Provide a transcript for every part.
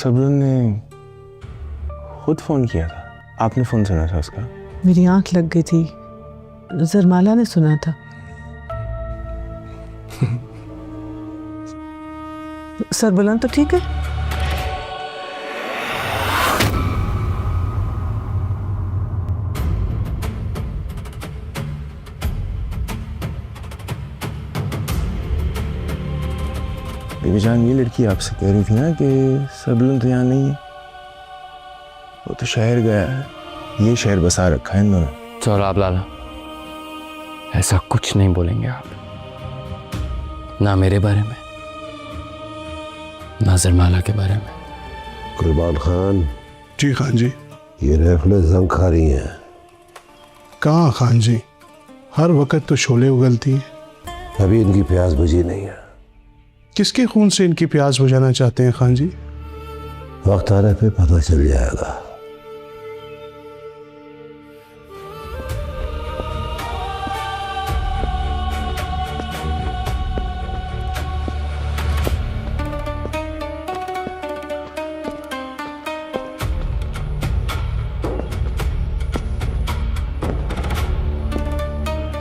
सरबुलंद ने खुद फ़ोन किया था, आपने फ़ोन सुना था उसका? मेरी आंख लग गई थी, जरमाला ने सुना था। सरबुलंद तो ठीक है? बीबी जान, ये लड़की आपसे कह रही थी ना कि सरबुलंद तो यहाँ नहीं है, वो तो शहर गया है, ये शहर बसा रखा है इन दोनों। चलो आप लाला, ऐसा कुछ नहीं बोलेंगे आप, ना मेरे बारे में ना जरमाला के बारे में। कुर्बान खान। जी खान जी। ये रैफलें जंग खा रही हैं। कहाँ खान जी, हर वक्त तो शोले उगलती हैं। अभी इनकी प्यास बुझी नहीं है। किसके खून से इनकी प्यास बुझाना चाहते हैं खान जी? वक्त आने पे पता चल जाएगा।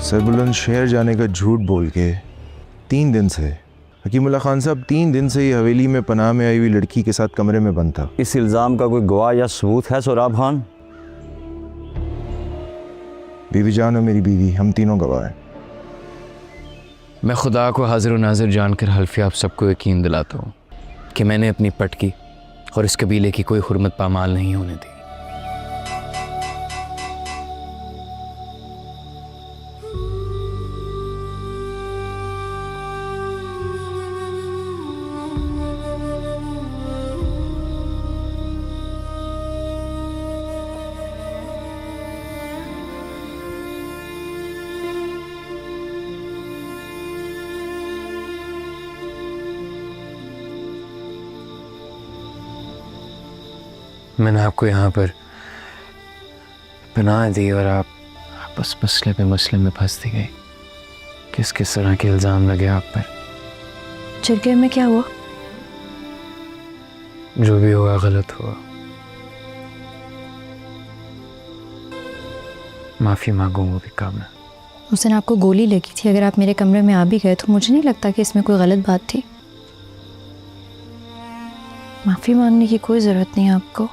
सरबुलंद शहर जाने का झूठ बोल के 3 दिन से हकीमुल्लाह खान साहब 3 दिन से ही हवेली में पनाह में आई हुई लड़की के साथ कमरे में बंद था। इस इल्ज़ाम का कोई गवाह या सबूत है सोराब खान? बीवी जान और मेरी बीवी, हम तीनों गवाह हैं। मैं खुदा को हाजिर व नाजिर जानकर हल्फिया आप सबको यकीन दिलाता हूँ कि मैंने अपनी पटकी और इस कबीले की कोई हुर्मत पामाल नहीं होने दी। मैंने आपको यहाँ पर पनाह दी और आप बस मसले पे मसले में फंसती गई। किस किस तरह के इल्ज़ाम लगे आप पर? जरगे में क्या हुआ? जो भी हुआ गलत हुआ, माफ़ी मांगू वो भी काम है। उस दिन आपको गोली लगी थी, अगर आप मेरे कमरे में आ भी गए तो मुझे नहीं लगता कि इसमें कोई गलत बात थी। माफ़ी मांगने की कोई ज़रूरत नहीं है आपको।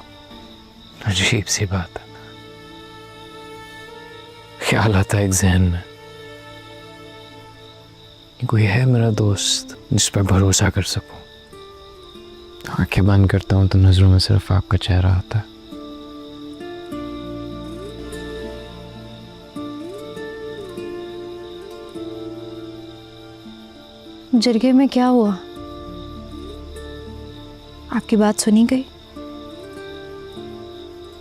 अजीब सी बात है, ख्याल आता है एक जहन में कि कोई है मेरा दोस्त जिस पर भरोसा कर सकूं। आंखें बंद करता हूं तो नजरों में सिर्फ आपका चेहरा आता है। जरगे में क्या हुआ? आपकी बात सुनी गई,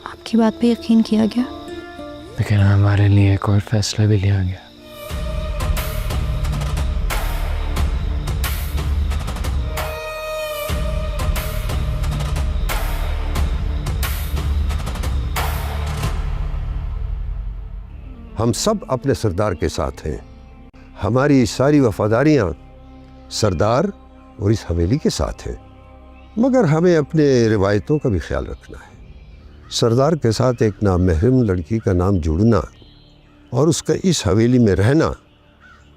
आपकी बात पे यकीन किया गया, लेकिन हमारे लिए एक और फैसला भी लिया गया। हम सब अपने सरदार के साथ हैं। हमारी सारी वफादारियां सरदार और इस हवेली के साथ हैं, मगर हमें अपने रिवायतों का भी ख्याल रखना है। सरदार के साथ एक नामहरम लड़की का नाम जुड़ना और उसका इस हवेली में रहना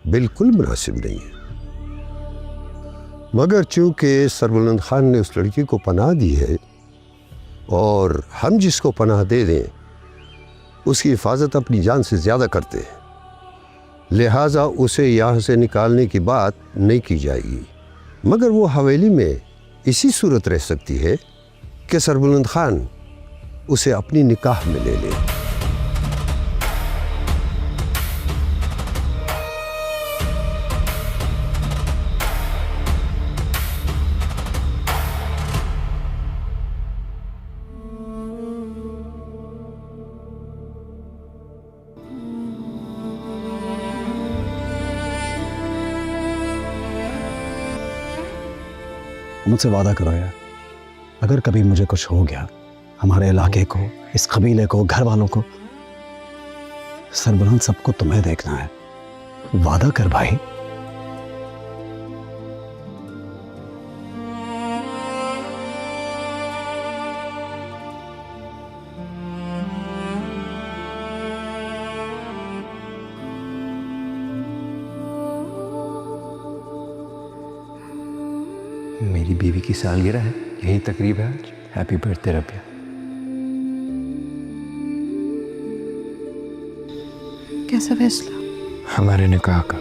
बिल्कुल मुनासिब नहीं है। मगर चूँकि सरबुलंद खान ने उस लड़की को पनाह दी है और हम जिसको पनाह दे दें उसकी हिफाजत अपनी जान से ज़्यादा करते हैं, लिहाजा उसे यहाँ से निकालने की बात नहीं की जाएगी। मगर वो हवेली में इसी सूरत रह सकती है कि सरबुलंद खान उसे अपनी निकाह में ले ले। मुझसे वादा करो यार, अगर कभी मुझे कुछ हो गया, हमारे इलाके को, इस कबीले को, घर वालों को, सरबुलंद सबको तुम्हें देखना है। वादा कर भाई। میری بیوی کی سالگرہ ہے, یہی تقریب ہے آج. ہیپی برتھ ڈے ربیہ. کیسا فیصلہ؟ ہمارے نکاح کا.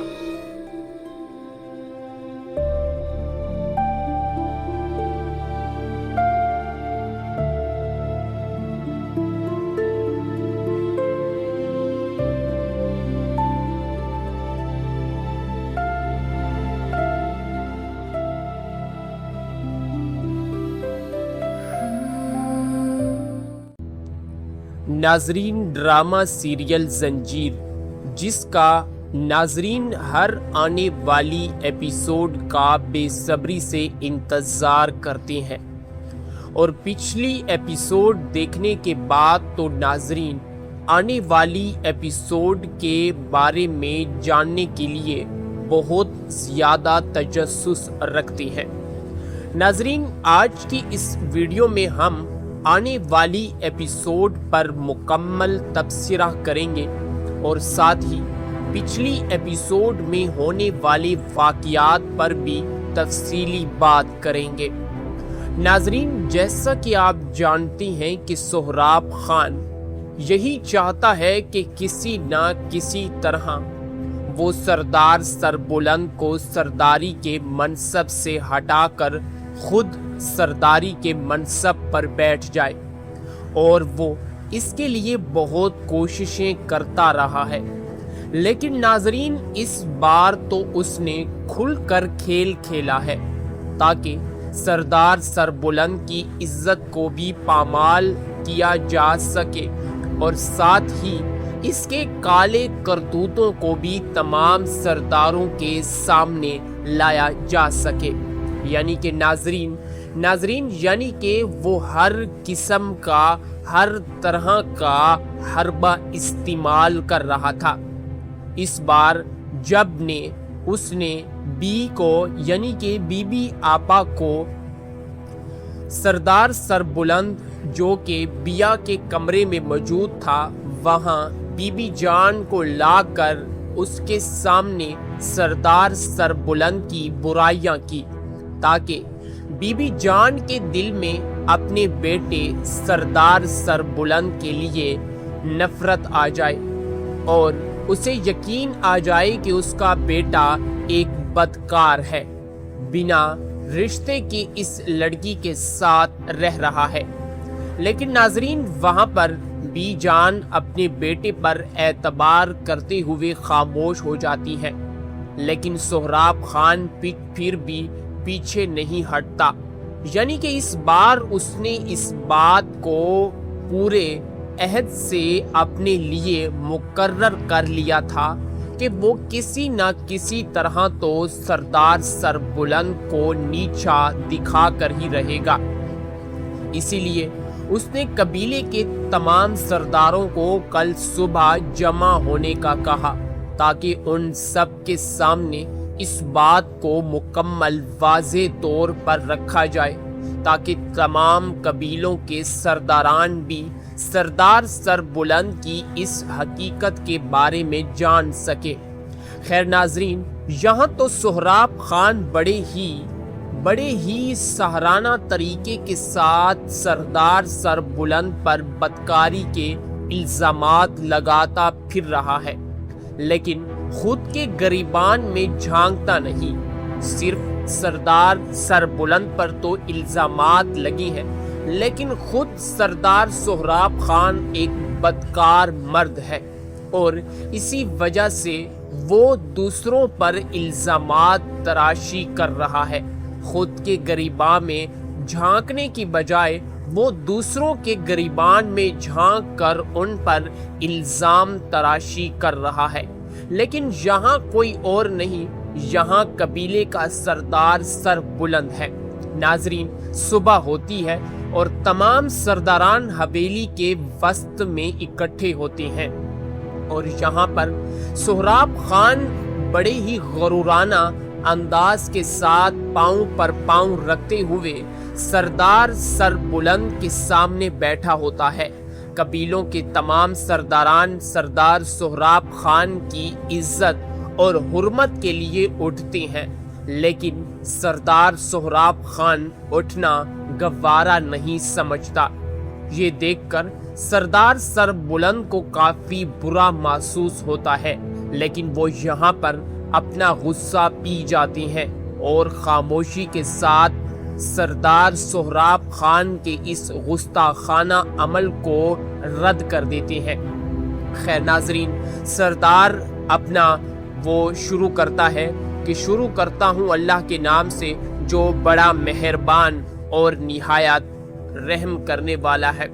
ناظرین، ڈرامہ سیریل زنجیر، جس کا ناظرین ہر آنے والی ایپیسوڈ کا بے صبری سے انتظار کرتے ہیں، اور پچھلی ایپیسوڈ دیکھنے کے بعد تو ناظرین آنے والی ایپیسوڈ کے بارے میں جاننے کے لیے بہت زیادہ تجسس رکھتے ہیں. ناظرین، آج کی اس ویڈیو میں ہم آنے والی ایپیسوڈ پر مکمل تبصرہ کریں گے اور ساتھ ہی پچھلی ایپیسوڈ میں ہونے والے واقعات پر بھی تفصیلی بات کریں گے. ناظرین، جیسا کہ آپ جانتے ہیں کہ سہراب خان یہی چاہتا ہے کہ کسی نہ کسی طرح وہ سردار سربلند کو سرداری کے منصب سے ہٹا کر خود سرداری کے منصب پر بیٹھ جائے، اور وہ اس کے لیے بہت کوششیں کرتا رہا ہے. لیکن ناظرین، اس بار تو اس نے کھل کر کھیل کھیلا ہے تاکہ سردار سربلند کی عزت کو بھی پامال کیا جا سکے اور ساتھ ہی اس کے کالے کرتوتوں کو بھی تمام سرداروں کے سامنے لایا جا سکے. یعنی کہ ناظرین یعنی کہ وہ ہر قسم کا، ہر طرح کا حربہ استعمال کر رہا تھا. اس بار جب اس نے بی کو یعنی کہ بی بی آپا کو سردار سربلند جو کہ بیا کے کمرے میں موجود تھا وہاں بی بی جان کو لا کر اس کے سامنے سردار سربلند کی برائیاں کی تاکہ بی بی جان کے دل میں اپنے بیٹے سردار سربلند کے لیے نفرت آ جائے اور اسے یقین آ جائے کہ اس کا بیٹا ایک بدکار ہے، بنا رشتے کی اس لڑکی کے ساتھ رہ رہا ہے. لیکن ناظرین، وہاں پر بی جان اپنے بیٹے پر اعتبار کرتے ہوئے خاموش ہو جاتی ہے، لیکن سہراب خان پھر بھی پیچھے نہیں ہٹتا. یعنی کہ اس بار اس نے اس بات کو پورے عہد سے اپنے لیے مقرر کر لیا تھا کہ وہ کسی نہ کسی طرح تو سردار سربلند کو نیچا دکھا کر ہی رہے گا. اسی لیے اس نے قبیلے کے تمام سرداروں کو کل صبح جمع ہونے کا کہا تاکہ ان سب کے سامنے اس بات کو مکمل واضح طور پر رکھا جائے تاکہ تمام قبیلوں کے سرداران بھی سردار سربلند کی اس حقیقت کے بارے میں جان سکے. خیر ناظرین، یہاں تو سہراب خان بڑے ہی سہرانہ طریقے کے ساتھ سردار سربلند پر بدکاری کے الزامات لگاتا پھر رہا ہے، لیکن خود کے گریبان میں جھانکتا نہیں. صرف سردار سربلند پر تو الزامات لگی ہیں، لیکن خود سردار سہراب خان ایک بدکار مرد ہے اور اسی وجہ سے وہ دوسروں پر الزامات تراشی کر رہا ہے. خود کے گریبان میں جھانکنے کی بجائے وہ دوسروں کے گریبان میں جھانک کر ان پر الزام تراشی کر رہا ہے. لیکن یہاں کوئی اور نہیں، یہاں قبیلے کا سردار سربلند ہے. ناظرین، صبح ہوتی ہے اور تمام سرداران حویلی کے وسط میں اکٹھے ہوتے ہیں اور یہاں پر سہراب خان بڑے ہی غرورانہ انداز کے ساتھ پاؤں پر پاؤں رکھتے ہوئے سردار سربلند کے سامنے بیٹھا ہوتا ہے. قبیلوں کے تمام سرداران سردار سہراب خان کی عزت اور حرمت کے لیے اٹھتے ہیں، लेकिन सरदार सोहराब खान उठना गवारा नहीं समझता। ये देखकर सरदार सरबुलंद को काफी बुरा महसूस होता है, लेकिन वो यहाँ पर अपना गुस्सा पी जाते हैं और खामोशी के साथ सरदार सोहराब खान के इस गुस्ताखाना अमल को रद्द कर देते हैं। खैर नाजरीन, सरदार अपना वो शुरू करता है कि शुरू करता हूँ अल्लाह के नाम से जो बड़ा मेहरबान और निहायत रहम करने वाला है।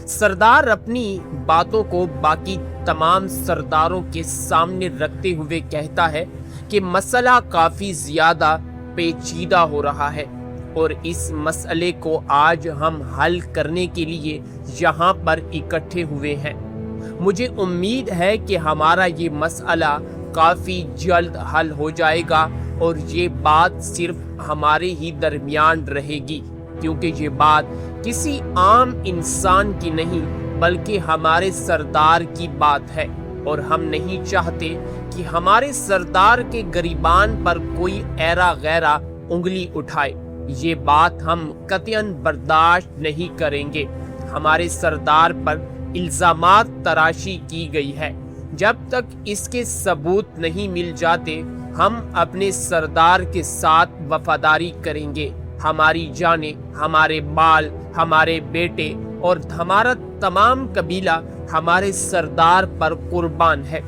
सरदार अपनी बातों को बाकी तमाम सरदारों के सामने रखते हुए कहता है कि मसला काफ़ी ज़्यादा पेचीदा हो रहा है और इस मसले को आज हम हल करने के लिए यहाँ पर इकट्ठे हुए हैं। मुझे उम्मीद है कि हमारा ये मसला काफ़ी जल्द हल हो जाएगा और ये बात सिर्फ हमारे ही दरमियान रहेगी, क्योंकि ये बात किसी आम इंसान की नहीं बल्कि हमारे सरदार की बात है और हम नहीं चाहते कि हमारे सरदार के गरीबान पर कोई ऐरा गैरा उंगली उठाए। ये बात हम कतईन बर्दाश्त नहीं करेंगे। हमारे सरदार पर इल्ज़ामात तराशी की गई है, जब तक इसके सबूत नहीं मिल जाते हम अपने सरदार के साथ वफादारी करेंगे। हमारी जाने, हमारे माल, हमारे बेटे और हमारा तमाम कबीला हमारे सरदार पर कुर्बान है।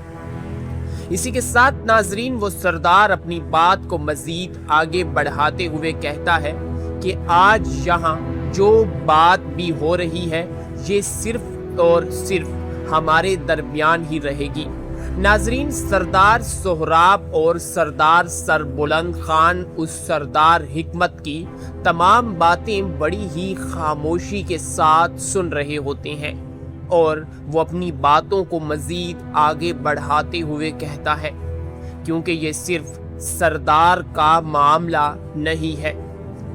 इसी के साथ नाजरीन वो सरदार अपनी बात को मजीद आगे बढ़ाते हुए कहता है कि आज यहाँ जो बात भी हो रही है ये सिर्फ और सिर्फ हमारे दरमियान ही रहेगी। नाजरीन, सरदार सोहराब और सरदार सरबुलंद खान उस सरदार हिकमत की तमाम बातें बड़ी ही खामोशी के साथ सुन रहे होते हैं और वो अपनी बातों को मजीद आगे बढ़ाते हुए कहता है, क्योंकि ये सिर्फ सरदार का मामला नहीं है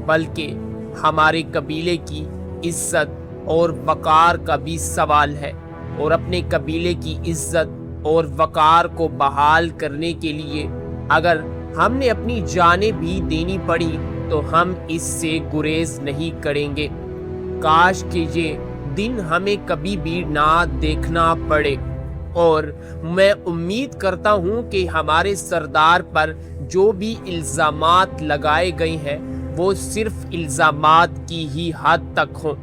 बल्कि हमारे कबीले की इज्जत और वकार का भी सवाल है और अपने कबीले की इज्जत और वकार को बहाल करने के लिए अगर हमने अपनी जानें भी देनी पड़ी तो हम इससे गुरेज नहीं करेंगे। काश कि ये दिन हमें कभी भी ना देखना पड़े और मैं उम्मीद करता हूँ कि हमारे सरदार पर जो भी इल्ज़ामात लगाए गए हैं वो सिर्फ इल्ज़ामात की ही हद तक हों।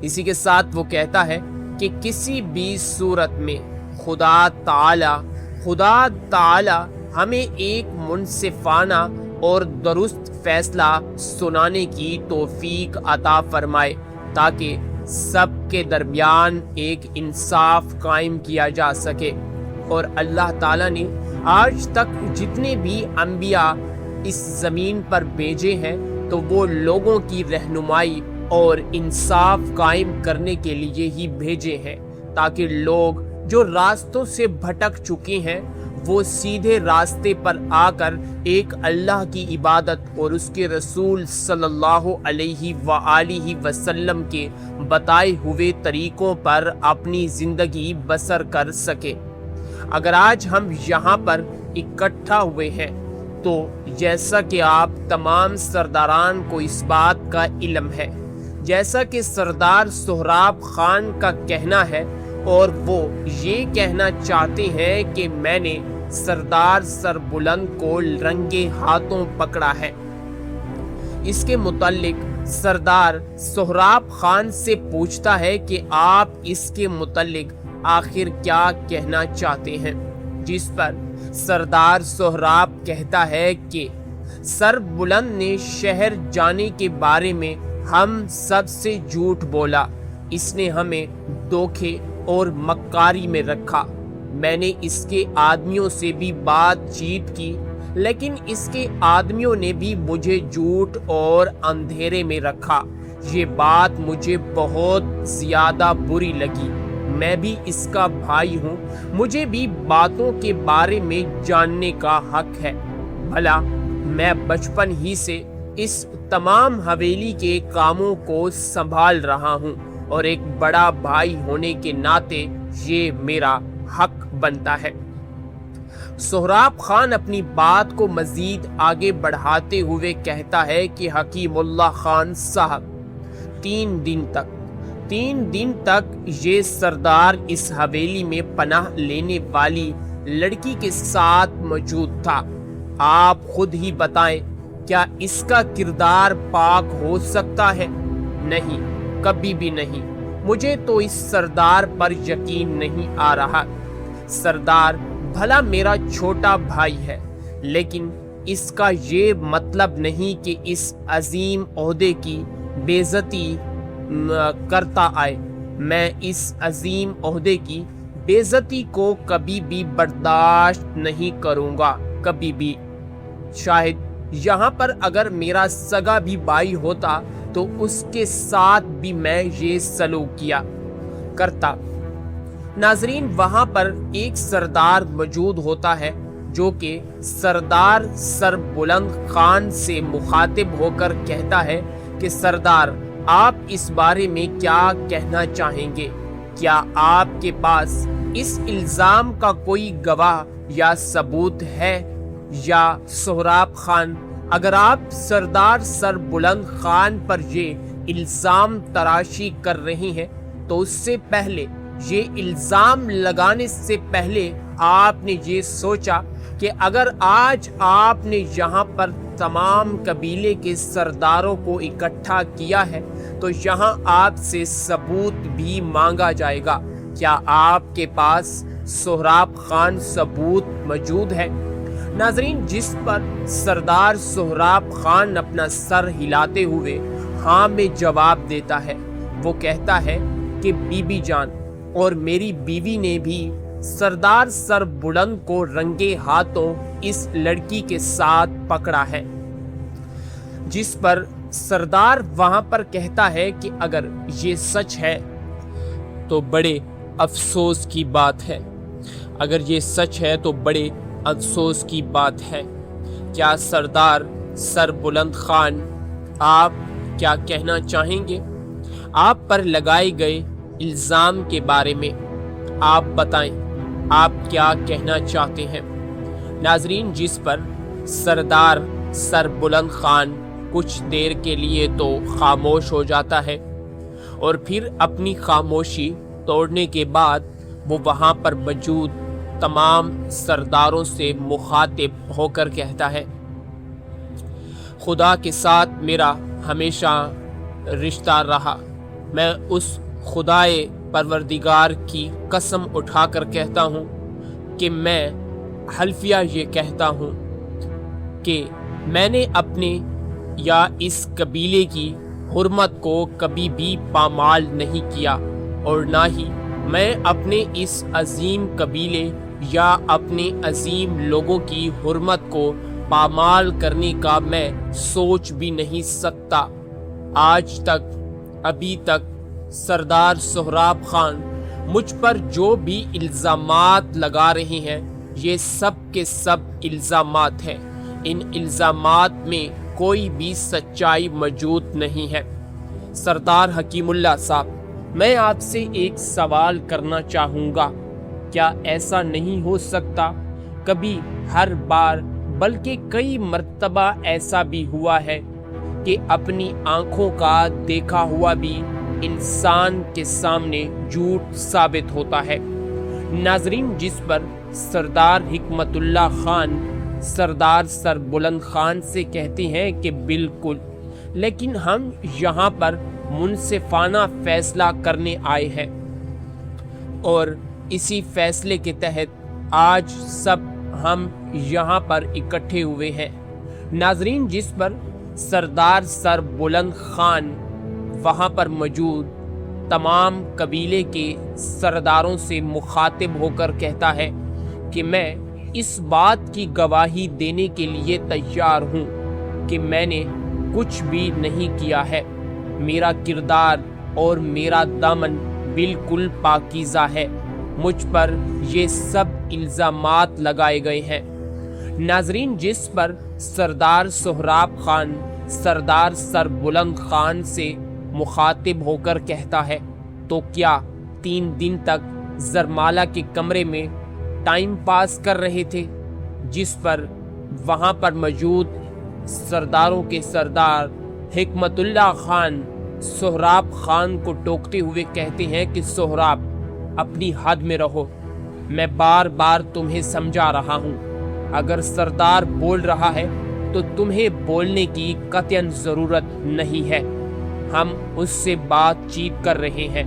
इसी के साथ वो कहता है कि किसी भी सूरत में खुदा ताला हमें एक मुनसिफाना और दुरुस्त फैसला सुनाने की तौफीक अता फरमाए ताकि सबके दरमियान एक इंसाफ कायम किया जा सके। और अल्लाह ताला ने आज तक जितने भी अंबिया इस ज़मीन पर भेजे हैं तो वो लोगों की रहनुमाई और इंसाफ कायम करने के लिए ही भेजे हैं, ताकि लोग जो रास्तों से भटक चुके हैं वो सीधे रास्ते पर आकर एक अल्लाह की इबादत और उसके रसूल सल्लल्लाहु अलैहि वसल्लम के बताए हुए तरीकों पर अपनी ज़िंदगी बसर कर सके। अगर आज हम यहाँ पर इकट्ठा हुए हैं तो जैसा कि आप तमाम सरदारान को इस बात का इल्म है, जैसा कि सरदार सोहराब खान का कहना है और वो ये कहना चाहते हैं कि मैंने सरदार सरबुलंद को रंगे हाथों पकड़ा है। इसके मुतालिक सरदार सोहराब खान से पूछता है कि आप इसके मुतालिक आखिर क्या कहना चाहते हैं, जिस पर सरदार सोहराब कहता है कि सरबुलंद ने शहर जाने के बारे में हम सबसे झूठ बोला, इसने हमें धोखे और मक्कारी में रखा। मैंने इसके आदमियों से भी बातचीत की, लेकिन इसके आदमियों ने भी मुझे झूठ और अंधेरे में रखा। ये बात मुझे बहुत ज़्यादा बुरी लगी। मैं भी इसका भाई हूँ, मुझे भी बातों के बारे में जानने का हक है। भला मैं बचपन ही से इस तमाम हवेली के कामों को संभाल रहा हूँ और एक बड़ा भाई होने के नाते ये मेरा हक बनता है। सोहराब खान अपनी बात को मजीद आगे बढ़ाते हुए कहता है कि हकीमुल्लाह खान साहब 3 दिन तक ये सरदार इस हवेली में पनाह लेने वाली लड़की के साथ मौजूद था। आप खुद ही बताएं, क्या इसका किरदार पाक हो सकता है? नहीं, कभी भी नहीं। मुझे तो इस सरदार पर यकीन नहीं आ रहा। सरदार भला मेरा छोटा भाई है, लेकिन इसका ये मतलब नहीं कि इस अजीम ओहदे की बेइज्जती करता आए। मैं इस अजीम ओहदे की बेइज्जती को कभी भी बर्दाश्त नहीं करूँगा, कभी भी। शायद यहाँ पर अगर मेरा सगा भी भाई होता तो उसके साथ भी मैं ये सलूक किया करता। नाजरीन, वहाँ पर एक सरदार मौजूद होता है जो कि सरदार सरबुलंद खान से मुखातिब होकर कहता है कि सरदार, आप इस बारे में क्या कहना चाहेंगे? क्या आपके पास इस इल्ज़ाम का कोई गवाह या सबूत है? या सोहराब खान, अगर आप सरदार सरबुलंद खान पर ये इल्ज़ाम तराशी कर रहे हैं तो उससे पहले, ये इल्ज़ाम लगाने से पहले आपने ये सोचा कि अगर आज आपने यहाँ पर तमाम कबीले के सरदारों को इकट्ठा किया है तो यहाँ आपसे सबूत भी मांगा जाएगा। क्या आपके पास सोहराब खान सबूत मौजूद है? नाजरीन, जिस पर सरदार सोहराब खान अपना सर हिलाते हुए हाँ में जवाब देता है। वो कहता है कि बीबी जान और मेरी बीवी ने भी सरदार सरबुलंद को रंगे हाथों इस लड़की के साथ पकड़ा है। जिस पर सरदार वहां पर कहता है कि अगर ये सच है तो बड़े अफसोस की बात है। अगर ये सच है तो बड़े अफसोस की बात है। क्या सरदार सरबुलंद खान, आप क्या कहना चाहेंगे आप पर लगाए गए इल्ज़ाम के बारे में? आप बताएं, आप क्या कहना चाहते हैं? नाजरीन, जिस पर सरदार सरबुलंद खान कुछ देर के लिए तो खामोश हो जाता है और फिर अपनी खामोशी तोड़ने के बाद वो वहाँ पर मौजूद तमाम सरदारों से मुखातिब होकर कहता है, खुदा के साथ मेरा हमेशा रिश्ता रहा। मैं उस खुदाए परवरदिगार की कसम उठाकर कहता हूँ कि मैं हल्फिया ये कहता हूँ कि मैंने अपने या इस कबीले की हुर्मत को कभी भी पामाल नहीं किया और ना ही मैं अपने इस अजीम कबीले या अपने अजीम लोगों की हुर्मत को पामाल करने का मैं सोच भी नहीं सकता। आज तक, अभी तक सरदार सोहराब खान मुझ पर जो भी इल्ज़ामात लगा रहे हैं, ये सब के सब इल्ज़ामात हैं। इन इल्ज़ामात में कोई भी सच्चाई मौजूद नहीं है। सरदार हकीमुल्लाह साहब, मैं आपसे एक सवाल करना चाहूँगा। क्या ऐसा नहीं हो सकता कभी, हर बार, बल्कि कई मर्तबा ऐसा भी हुआ है कि अपनी आँखों का देखा हुआ भी इंसान के सामने झूठ साबित होता है? नाजरीन, जिस पर सरदार हिकमतुल्लाह खान सरदार सरबुलंद खान से कहते हैं कि बिल्कुल, लेकिन हम यहाँ पर मुनसिफाना फैसला करने आए हैं और इसी फैसले के तहत आज सब हम यहाँ पर इकट्ठे हुए हैं। नाजरीन, जिस पर सरदार सरबुलंद खान वहाँ पर मौजूद तमाम कबीले के सरदारों से मुखातिब होकर कहता है कि मैं इस बात की गवाही देने के लिए तैयार हूँ कि मैंने कुछ भी नहीं किया है। मेरा किरदार और मेरा दामन बिल्कुल पाकीज़ा है। मुझ पर ये सब इल्ज़ामात लगाए गए हैं। नाजरीन, जिस पर सरदार सोहराब खान सरदार सरबुलंद खान से मुखातिब होकर कहता है, तो क्या 3 दिन तक जरमाला के कमरे में टाइम पास कर रहे थे? जिस पर वहाँ पर मौजूद सरदारों के सरदार हिकमतुल्लाह खान सोहराब खान को टोकते हुए कहते हैं कि सोहराब, अपनी हद में रहो, मैं बार बार तुम्हें समझा रहा हूँ। अगर सरदार बोल रहा है तो तुम्हें बोलने की कतई ज़रूरत नहीं है, हम उससे बातचीत कर रहे हैं।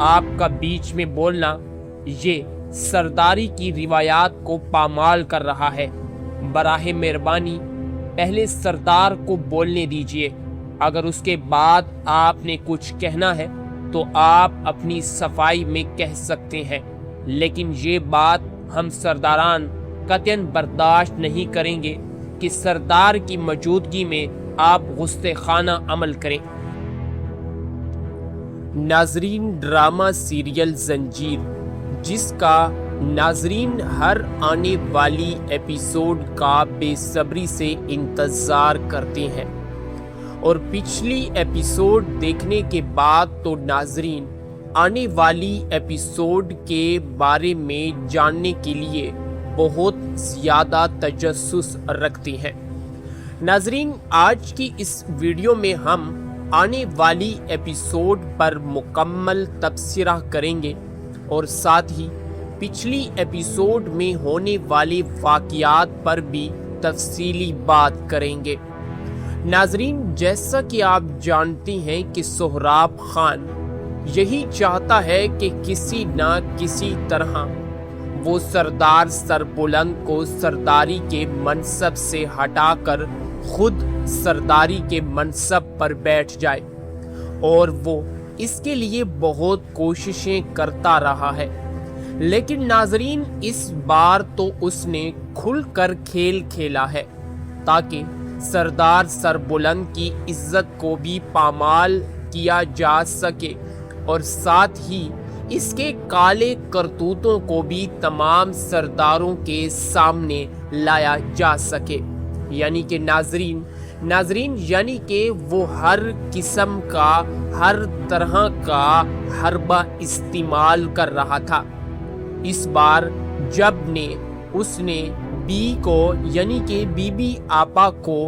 आपका बीच में बोलना ये सरदारी की रिवायात को पामाल कर रहा है। बराहे मेहरबानी पहले सरदार को बोलने दीजिए। अगर उसके बाद आपने कुछ कहना है तो आप अपनी सफाई में कह सकते हैं, लेकिन ये बात हम सरदारान कतई बर्दाश्त नहीं करेंगे कि सरदार की मौजूदगी में आप गुस्से खाना अमल करें। नाजरीन, ड्रामा सीरियल जंजीर, जिसका नाजरीन हर आने वाली एपिसोड का बेसब्री से इंतज़ार करते हैं, और पिछली एपिसोड देखने के बाद तो नाजरीन आने वाली एपिसोड के बारे में जानने के लिए बहुत ज़्यादा तजस्सुस रखते हैं। नाजरीन, आज की इस वीडियो में हम आने वाली एपिसोड पर मुकम्मल तबसरा करेंगे और साथ ही पिछली एपिसोड में होने वाले वाक़यात पर भी तफसीली बात करेंगे। नाजरीन, जैसा कि आप जानते हैं कि सोहराब खान यही चाहता है कि किसी न किसी तरह वो सरदार सरबुलंद को सरदारी के मनसब से हटाकर खुद सरदारी के मनसब पर बैठ जाए, और वो इसके लिए बहुत कोशिशें करता रहा है। लेकिन नाजरीन, इस बार तो उसने खुलकर खेल खेला है ताकि सरदार सरबुलंद की इज्जत को भी पामाल किया जा सके और साथ ही इसके काले करतूतों को भी तमाम सरदारों के सामने लाया जा सके। यानी कि नाजरीन यानी कि वो हर किस्म का, हर तरह का हरबा इस्तेमाल कर रहा था। इस बार जब ने उसने बी को यानी कि बीबी आपा को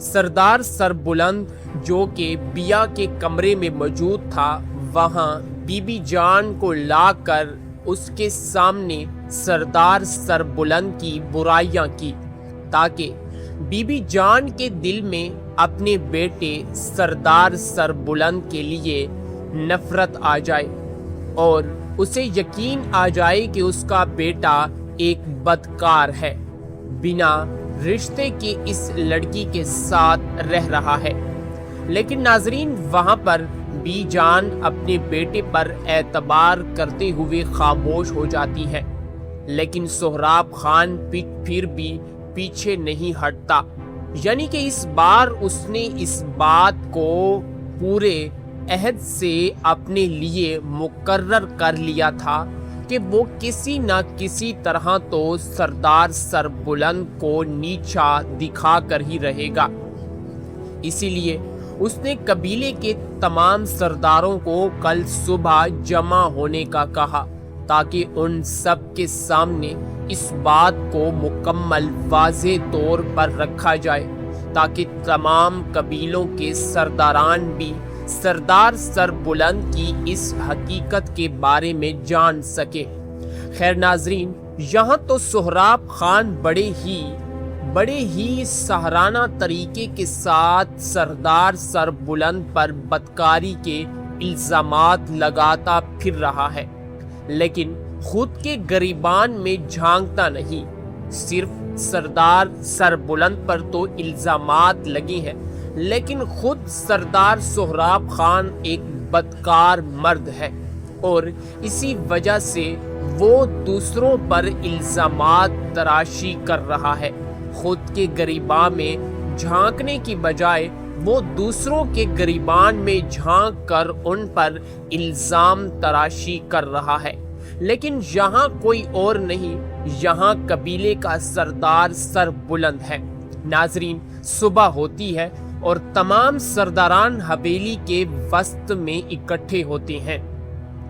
सरदार सरबुलंद जो कि बिया के कमरे में मौजूद था, वहाँ बीबी जान को लाकर उसके सामने सरदार सरबुलंद की बुराइयां की, ताकि बीबी जान के दिल में अपने बेटे सरदार सरबुलंद के लिए नफरत आ जाए और उसे यकीन आ जाए कि उसका बेटा एक बदकार है, बिना रिश्ते के इस लड़की के साथ रह रहा है। लेकिन नाजरीन, वहाँ पर बी जान अपने बेटे पर एतबार करते हुए खामोश हो जाती है, लेकिन सोहराब खान फिर भी पीछे नहीं हटता। यानी कि इस बार उसने इस बात को पूरे अहद से अपने लिए मुकर्रर कर लिया था कि वो किसी न किसी तरह तो सरदार सरबुलंद को नीचा दिखा कर ही रहेगा। इसीलिए उसने कबीले के तमाम सरदारों को कल सुबह जमा होने का कहा, ताकि उन सब के सामने इस बात को मुकम्मल वाज़े तौर पर रखा जाए, ताकि तमाम कबीलों के सरदारान भी सरदार सरबुलंद की इस हकीकत के बारे में जान सके। खैर नाजरीन, यहाँ तो सोहराब खान बड़े ही सहाराना तरीके के साथ सरदार सरबुलंद पर बदकारी के इल्ज़ामात लगाता फिर रहा है, लेकिन खुद के गरीबान में झांकता नहीं। सिर्फ सरदार सरबुलंद पर तो इल्ज़ामात लगे हैं, लेकिन खुद सरदार सोहराब खान एक बदकार मर्द है और इसी वजह से वो दूसरों पर इल्ज़ामात तराशी कर रहा है। खुद के गरीबान में झांकने की बजाय वो दूसरों के गरीबान में झांक कर उन पर इल्ज़ाम तराशी कर रहा है। लेकिन यहाँ कोई और नहीं, यहाँ कबीले का सरदार सरबुलंद है। नाजरीन, सुबह होती है और तमाम सरदारान हवेली के वस्त में इकट्ठे होते हैं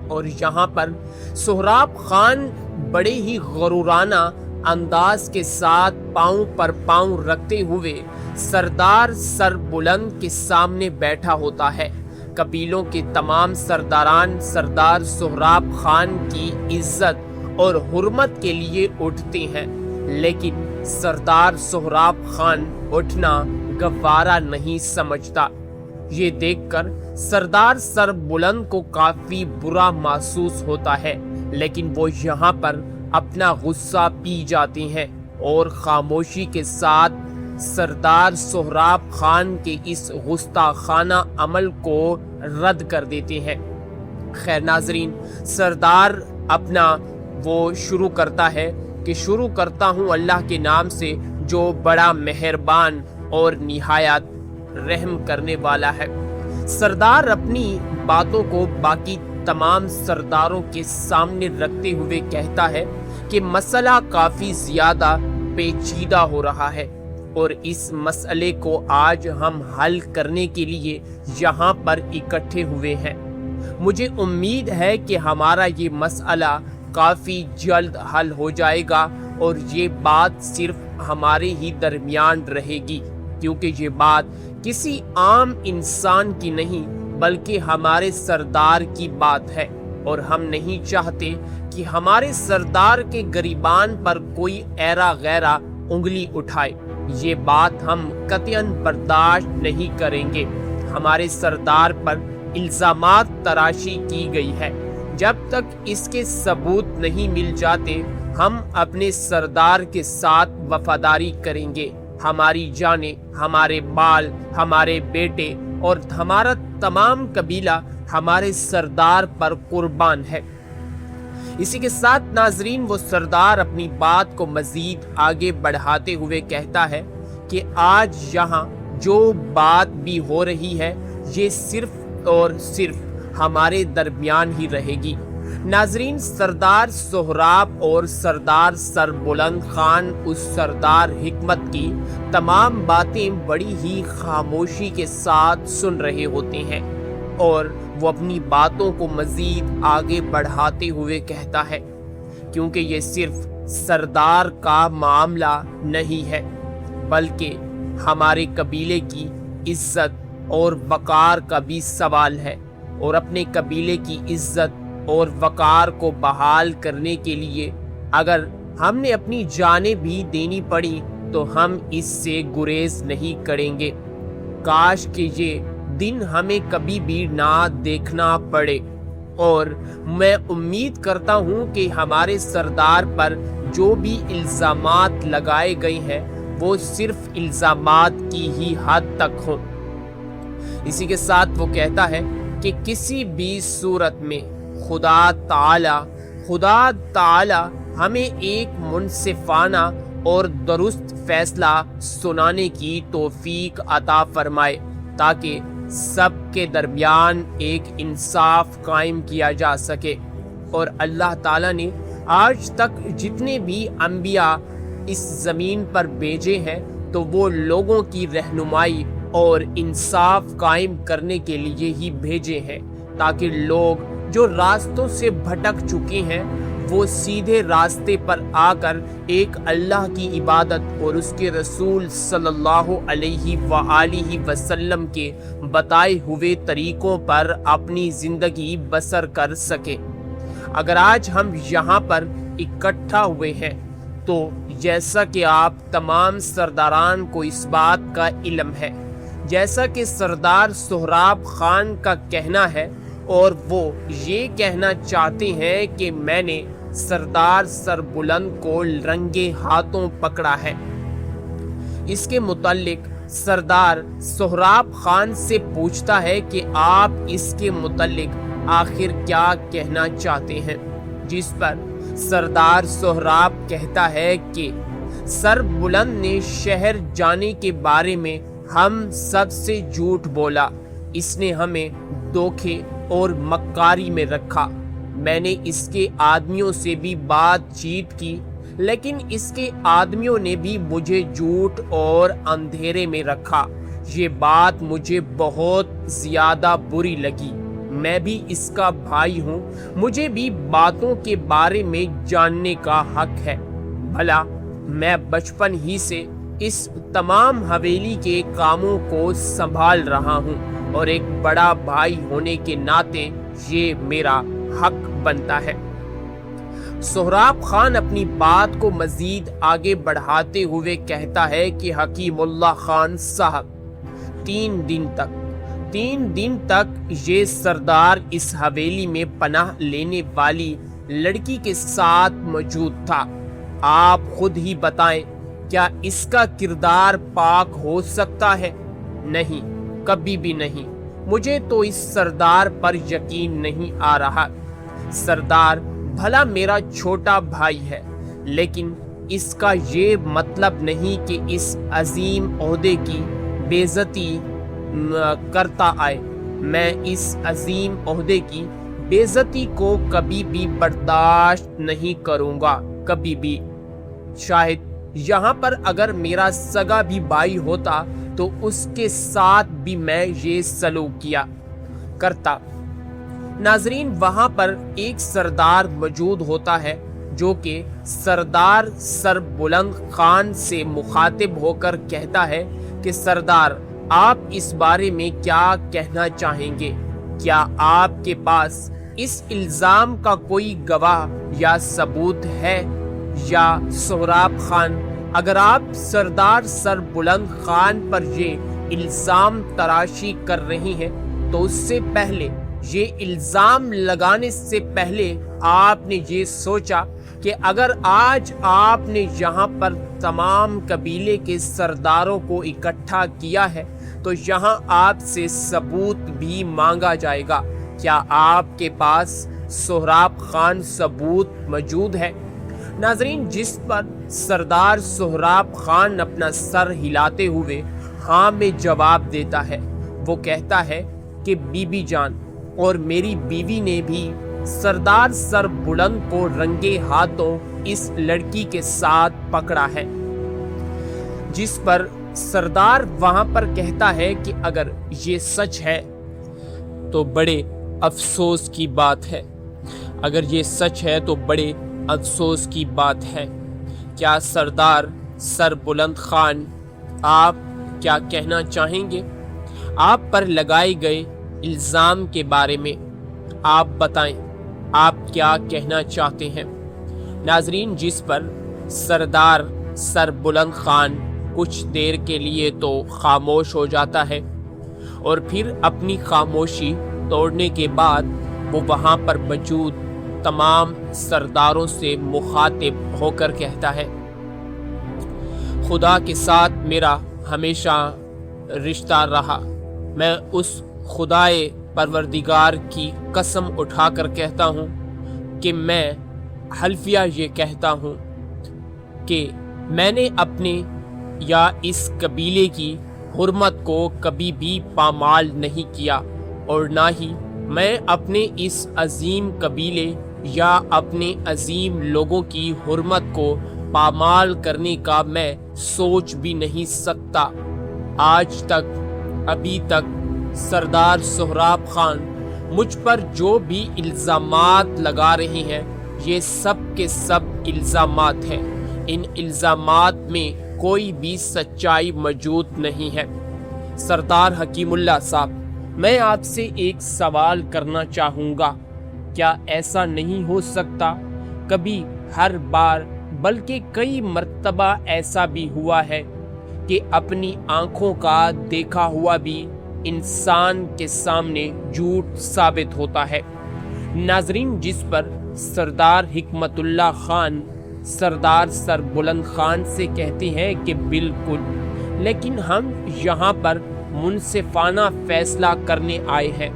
और यहाँ पर सोहराब खान बड़े ही गरूराना अंदाज के साथ पांव पर पांव रखते हुए सरदार सर बुलंद के सामने बैठा होता है। कबीलों के तमाम सरदारान सरदार सोहराब खान की इज्जत और हुर्मत के लिए उठते हैं, लेकिन सरदार सोहराब खान उठना गवारा नहीं समझता। ये देखकर सरदार सर बुलंद को काफी बुरा महसूस होता है, लेकिन वो यहाँ पर अपना गुस्सा पी जाते हैं और खामोशी के साथ सरदार सोहराब खान के इस गुस्ताखाना अमल को रद्द कर देते हैं। खैर नाजरीन, सरदार अपना वो शुरू करता है कि शुरू करता हूँ अल्लाह के नाम से जो बड़ा मेहरबान और निहायत रहम करने वाला है। सरदार अपनी बातों को बाकी तमाम सरदारों के सामने रखते हुए कहता है कि मसला काफी ज्यादा पेचीदा हो रहा है और इस मसले को आज हम हल करने के लिए यहाँ पर इकट्ठे हुए हैं। मुझे उम्मीद है कि हमारा ये मसला काफी जल्द हल हो जाएगा और ये बात सिर्फ हमारे ही दरमियान रहेगी, क्योंकि ये बात किसी आम इंसान की नहीं बल्कि हमारे सरदार की बात है और हम नहीं चाहते कि हमारे सरदार के गरीबान पर कोई ऐरा गैरा उंगली उठाए। ये बात हम कतईन बर्दाश्त नहीं करेंगे। हमारे सरदार पर इल्जामात तराशी की गई है, जब तक इसके सबूत नहीं मिल जाते हम अपने सरदार के साथ वफादारी करेंगे। हमारी जाने, हमारे बाल, हमारे बेटे और हमारा तमाम कबीला हमारे सरदार पर कुर्बान है। इसी के साथ नाजरीन वो सरदार अपनी बात को मजीद आगे बढ़ाते हुए कहता है कि आज यहाँ जो बात भी हो रही है ये सिर्फ और सिर्फ हमारे दरमियान ही रहेगी। नाजरीन, सरदार सोहराब और सरदार सर बुलंद खान उस सरदार हिकमत की तमाम बातें बड़ी ही खामोशी के साथ सुन रहे होते हैं और वो अपनी बातों को मजीद आगे बढ़ाते हुए कहता है, क्योंकि ये सिर्फ सरदार का मामला नहीं है बल्कि हमारे कबीले की इज्जत और वकार का भी सवाल है और अपने कबीले की इज्जत और वकार को बहाल करने के लिए अगर हमने अपनी जानें भी देनी पड़ी तो हम इससे गुरेज नहीं करेंगे। काश कि ये दिन हमें कभी भी ना देखना पड़े और मैं उम्मीद करता हूँ कि हमारे सरदार पर जो भी इल्ज़ामात लगाए गए हैं वो सिर्फ इल्ज़ामात की ही हद तक हों। इसी के साथ वो कहता है कि किसी भी सूरत में खुदा ताला हमें एक मुनसिफाना और दुरुस्त फैसला सुनाने की तौफीक अता फरमाए ताकि सबके दरमियान एक इंसाफ कायम किया जा सके। और अल्लाह ताला ने आज तक जितने भी अंबिया इस ज़मीन पर भेजे हैं तो वो लोगों की रहनुमाई और इंसाफ कायम करने के लिए ही भेजे हैं, ताकि लोग जो रास्तों से भटक चुके हैं वो सीधे रास्ते पर आकर एक अल्लाह की इबादत और उसके रसूल सल्लल्लाहु अलैहि वालिहि वसल्लम के बताए हुए तरीकों पर अपनी ज़िंदगी बसर कर सके। अगर आज हम यहाँ पर इकट्ठा हुए हैं तो जैसा कि आप तमाम सरदारान को इस बात का इल्म है, जैसा कि सरदार सोहराब खान का कहना है और वो ये कहना चाहते हैं कि मैंने सरदार सर बुलंद को रंगे हाथों पकड़ा है। इसके मुतालिक सरदार सोहराब खान से पूछता है कि आप इसके मुतालिक आखिर क्या कहना चाहते हैं, जिस पर सरदार सोहराब कहता है कि सर बुलंद ने शहर जाने के बारे में हम सबसे झूठ बोला, इसने हमें धोखे और मक्कारी में रखा। मैंने इसके आदमियों से भी बातचीत की, लेकिन इसके आदमियों ने भी मुझे झूठ और अंधेरे में रखा। ये बात मुझे बहुत ज़्यादा बुरी लगी। मैं भी इसका भाई हूँ, मुझे भी बातों के बारे में जानने का हक है। भला मैं बचपन ही से इस तमाम हवेली के कामों को संभाल रहा हूँ और एक बड़ा भाई होने के नाते ये मेरा हक बनता है। सोहराब खान अपनी बात को मजीद आगे बढ़ाते हुए कहता है कि हकीमुल्लाह खान साहब 3 दिन तक ये सरदार इस हवेली में पनाह लेने वाली लड़की के साथ मौजूद था। आप खुद ही बताएं, क्या इसका किरदार पाक हो सकता है? नहीं, कभी भी नहीं। मुझे तो इस सरदार पर यकीन नहीं आ रहा। सरदार भला मेरा छोटा भाई है, लेकिन इसका ये मतलब नहीं कि इस अजीम ओहदे की बेइज्जती करता आए। मैं इस अजीम ओहदे की बेइज्जती को कभी भी बर्दाश्त नहीं करूँगा, कभी भी। शायद यहाँ पर अगर मेरा सगा भी भाई होता तो उसके साथ भी मैं ये सलूक किया करता। नाजरीन, वहाँ पर एक सरदार मौजूद होता है जो कि सरदार सरबुलंद खान से मुखातिब होकर कहता है कि सरदार, आप इस बारे में क्या कहना चाहेंगे? क्या आपके पास इस इल्ज़ाम का कोई गवाह या सबूत है? या सोहराब खान, अगर आप सरदार सरबुलंद खान पर ये इल्ज़ाम तराशी कर रही हैं तो उससे पहले, ये इल्ज़ाम लगाने से पहले आपने ये सोचा कि अगर आज आपने यहाँ पर तमाम कबीले के सरदारों को इकट्ठा किया है तो यहाँ आपसे सबूत भी मांगा जाएगा। क्या आपके पास सोहराब खान सबूत मौजूद है? नाजरीन, जिस पर सरदार सोहराब खान अपना सर हिलाते हुए हाँ में जवाब देता है। वो कहता है कि बीबी जान और मेरी बीवी ने भी सरदार सरबुलंद को रंगे हाथों इस लड़की के साथ पकड़ा है। जिस पर सरदार वहां पर कहता है कि अगर ये सच है तो बड़े अफसोस की बात है। अगर ये सच है तो बड़े अफसोस की बात है। क्या सरदार सरबुलंद खान, आप क्या कहना चाहेंगे? आप पर लगाए गए इल्ज़ाम के बारे में आप बताएं, आप क्या कहना चाहते हैं? नाजरीन, जिस पर सरदार सरबुलंद खान कुछ देर के लिए तो खामोश हो जाता है और फिर अपनी खामोशी तोड़ने के बाद वो वहाँ पर मौजूद तमाम सरदारों से मुखातिब होकर कहता है, खुदा के साथ मेरा हमेशा रिश्ता रहा। मैं उस खुदाए परवरदिगार की कसम उठाकर कहता हूँ कि मैं हल्फिया ये कहता हूँ कि मैंने अपने या इस कबीले की हुर्मत को कभी भी पामाल नहीं किया और ना ही मैं अपने इस अजीम कबीले या अपने अजीम लोगों की हुर्मत को पामाल करने का मैं सोच भी नहीं सकता। आज तक, अभी तक सरदार सोहराब खान मुझ पर जो भी इल्ज़ामात लगा रहे हैं, ये सब के सब इल्ज़ामात हैं। इन इल्ज़ामात में कोई भी सच्चाई मौजूद नहीं है। सरदार हकीमुल्लाह साहब, मैं आपसे एक सवाल करना चाहूँगा। क्या ऐसा नहीं हो सकता कभी, हर बार, बल्कि कई मर्तबा ऐसा भी हुआ है कि अपनी आँखों का देखा हुआ भी इंसान के सामने झूठ साबित होता है? नाजरीन, जिस पर सरदार हिकमतुल्लाह खान सरदार सरबुलंद खान से कहते हैं कि बिल्कुल, लेकिन हम यहाँ पर मुनसिफाना फैसला करने आए हैं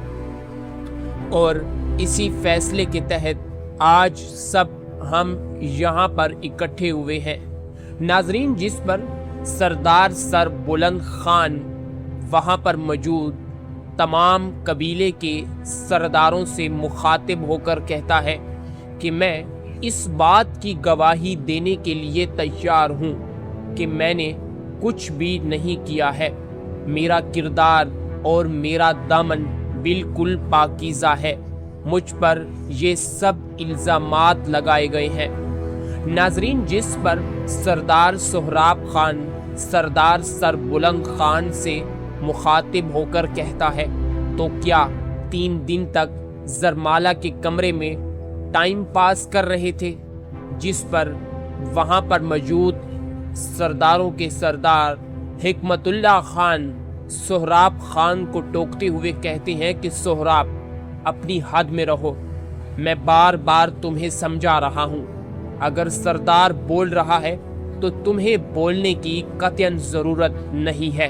और इसी फैसले के तहत आज सब हम यहाँ पर इकट्ठे हुए हैं। नाजरीन, जिस पर सरदार सरबुलंद खान वहाँ पर मौजूद तमाम कबीले के सरदारों से मुखातिब होकर कहता है कि मैं इस बात की गवाही देने के लिए तैयार हूँ कि मैंने कुछ भी नहीं किया है। मेरा किरदार और मेरा दामन बिल्कुल पाकीज़ा है। मुझ पर ये सब इल्ज़ामात लगाए गए हैं। नाजरीन, जिस पर सरदार सोहराब खान सरदार सरबुलंद खान से मुखातिब होकर कहता है, तो क्या 3 दिन तक जरमाला के कमरे में टाइम पास कर रहे थे? जिस पर वहाँ पर मौजूद सरदारों के सरदार हिकमतुल्लाह खान सोहराब खान को टोकते हुए कहते हैं कि सोहराब, अपनी हद में रहो, मैं बार बार तुम्हें समझा रहा हूँ। अगर सरदार बोल रहा है तो तुम्हें बोलने की कतई ज़रूरत नहीं है,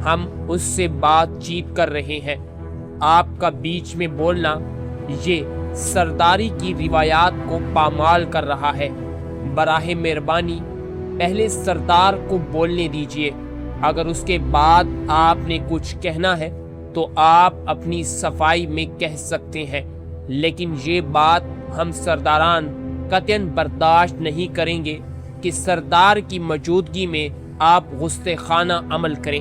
हम उससे बातचीत कर रहे हैं। आपका बीच में बोलना ये सरदारी की रिवायात को पामाल कर रहा है। बराहे मेहरबानी पहले सरदार को बोलने दीजिए। अगर उसके बाद आपने कुछ कहना है तो आप अपनी सफाई में कह सकते हैं, लेकिन ये बात हम सरदारान कतई बर्दाश्त नहीं करेंगे कि सरदार की मौजूदगी में आप गुस्से खाना अमल करें।